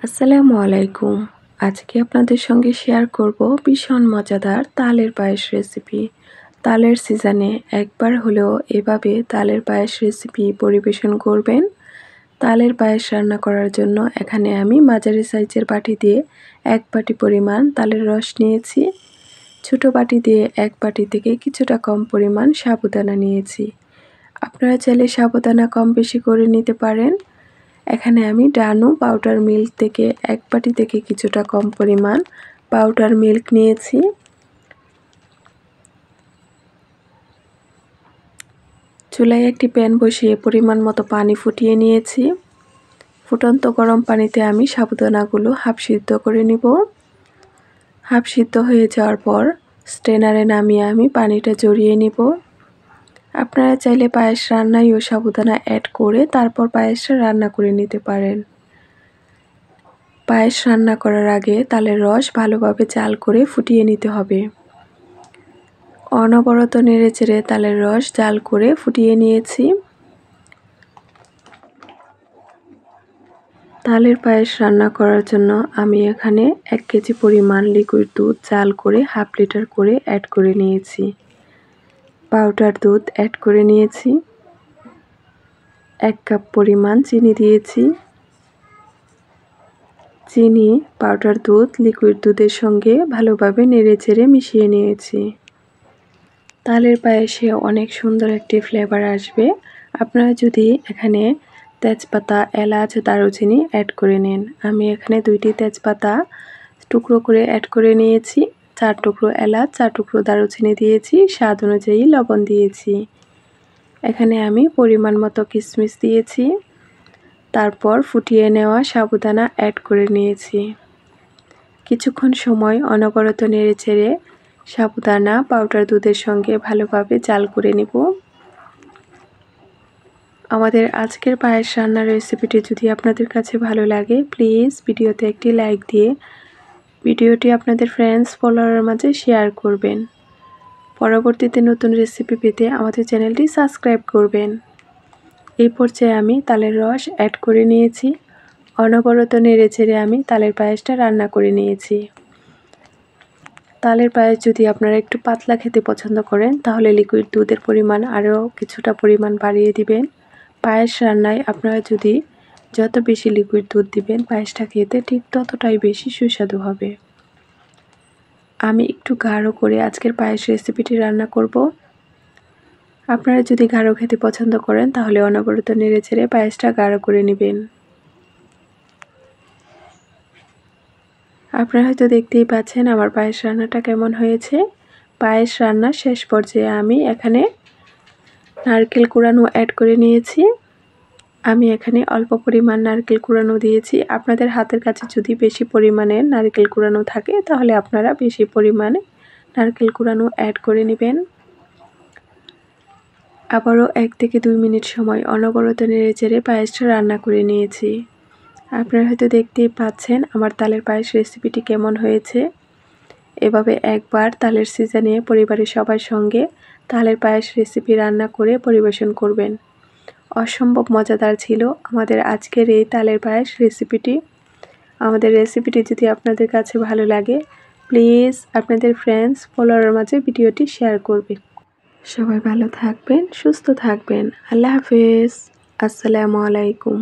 আসসালামু আলাইকুম। আজকে আপনাদের সঙ্গে শেয়ার করব ভীষণ মজাদার তালের পায়েস রেসিপি। তালের সিজনে একবার হলেও এভাবে তালের পায়েস রেসিপি পরিবেশন করবেন। তালের পায়েস রান্না করার জন্য এখানে আমি মাঝারি সাইজের বাটি দিয়ে 1 বাটি পরিমাণ তালের রস নিয়েছি। ছোট বাটি দিয়ে 1 বাটি থেকে কিছুটা কম পরিমাণ সাবুদানা নিয়েছি। আপনারা চাইলে সাবুদানা কম বেশি করে নিতে পারেন। এখানে আমি ডানু পাউডার মিল্ক থেকে 1 বাটি থেকে কিছুটা কম পরিমাণ পাউডার মিল্ক নিয়েছি। চুলায় একটি প্যান বসিয়ে পরিমাণ মতো পানি ফুটিয়ে নিয়েছি। ফুটন্ত গরম পানিতে আমি সাবুদানাগুলো হাফ সিদ্ধ করে নিব। হাফ সিদ্ধ হয়ে যাওয়ার পর স্ট্রেনারে নামিয়ে আমি পানিটা ঝরিয়ে নিব। আপনারা চাইলে পায়েস রান্নায়ও সাবুদানা অ্যাড করে তারপর পায়েসটা রান্না করে নিতে পারেন। পায়েস রান্না করার আগে তালের রস ভালোভাবে জাল করে ফুটিয়ে নিতে হবে। অনবরত নেড়েচেড়ে তালের রস জাল করে ফুটিয়ে নিয়েছি। তালের পায়েস রান্না করার জন্য আমি এখানে 1 কেজি পরিমাণ লিকুইড দুধ জাল করে হাফ লিটার করে অ্যাড করে নিয়েছি। পাউডার দুধ অ্যাড করে নিয়েছি। 1 কাপ পরিমাণ চিনি দিয়েছি। চিনি, পাউডার দুধ, লিকুইড দুধের সঙ্গে ভালোভাবে নেড়েচেড়ে মিশিয়ে নিয়েছি। তালের পায়েসে অনেক সুন্দর একটি ফ্লেভার আসবে। আপনারা যদি এখানে তেজপাতা, এলাচ, দারুচিনি অ্যাড করে নেন। আমি এখানে 2টি তেজপাতা টুকরো করে অ্যাড করে নিয়েছি। 4 টুকরো এলাচ, 4 টুকরো দারুচিনি দিয়েছি। স্বাদ অনুযায়ী লবণ দিয়েছি। এখানে আমি পরিমাণ মতো কিশমিশ দিয়েছি। তারপর ফুটিয়ে নেওয়া সাবুদানা অ্যাড করে নিয়েছি। কিছুক্ষণ সময় অনবরত নেড়েচেড়ে সাবুদানা পাউডার দুধের সঙ্গে ভালোভাবে জাল করে নিব। আমাদের আজকের পায়েস রান্নার রেসিপিটি যদি আপনাদের কাছে ভালো লাগে প্লিজ ভিডিওতে একটি লাইক দিয়ে ভিডিওটি আপনাদের ফ্রেন্ডস ফলোয়ারের মাঝে শেয়ার করবেন। পরবর্তীতে নতুন রেসিপি পেতে আমাদের চ্যানেলটি সাবস্ক্রাইব করবেন। এই পর্যায়ে আমি তালের রস অ্যাড করে নিয়েছি। অনবরত নেড়েচেড়ে আমি তালের পায়েসটা রান্না করে নিয়েছি। তালের পায়েস যদি আপনারা একটু পাতলা খেতে পছন্দ করেন তাহলে লিকুইড দুধের পরিমাণ আরও কিছুটা পরিমাণ বাড়িয়ে দিবেন। পায়েস রান্নায় আপনারা যদি যত বেশি লিকুইড দুধ দিবেন পায়েসটা খেতে ঠিক ততটাই বেশি সুস্বাদু হবে। আমি একটু গাঢ় করে আজকের পায়েস রেসিপিটি রান্না করব। আপনারা যদি গাঢ় খেতে পছন্দ করেন তাহলে অনবরত নেড়েচেড়ে পায়েসটা গাঢ় করে নেবেন। আপনারা হয়তো দেখতেই পাচ্ছেন আমার পায়েস রান্নাটা কেমন হয়েছে। পায়েস রান্নার শেষ পর্যায়ে আমি এখানে নারকেল কুড়ানো অ্যাড করে নিয়েছি। আমি এখানে অল্প পরিমাণ নারকেল কুড়ানো দিয়েছি। আপনাদের হাতের কাছে যদি বেশি পরিমাণে নারকেল কুড়ানো থাকে তাহলে আপনারা বেশি পরিমাণে নারকেল কুড়ানো অ্যাড করে নেবেন। আবারও 1 থেকে 2 মিনিট সময় অনবরত নেড়েচেড়ে পায়েসটা রান্না করে নিয়েছি। আপনারা হয়তো দেখতেই পাচ্ছেন আমার তালের পায়েস রেসিপিটি কেমন হয়েছে। এভাবে একবার তালের সিজনে পরিবারের সবার সঙ্গে তালের পায়েস রেসিপি রান্না করে পরিবেশন করবেন। অসম্ভব মজাদার ছিল আমাদের আজকের এই তালের পায়েস রেসিপিটি। আমাদের রেসিপিটি যদি আপনাদের কাছে ভালো লাগে প্লিজ আপনাদের ফ্রেন্ডস ফলোয়ারের মাঝে ভিডিওটি শেয়ার করবেন। সবাই ভালো থাকবেন, সুস্থ থাকবেন। আল্লাহ হাফেজ। আসসালামু আলাইকুম।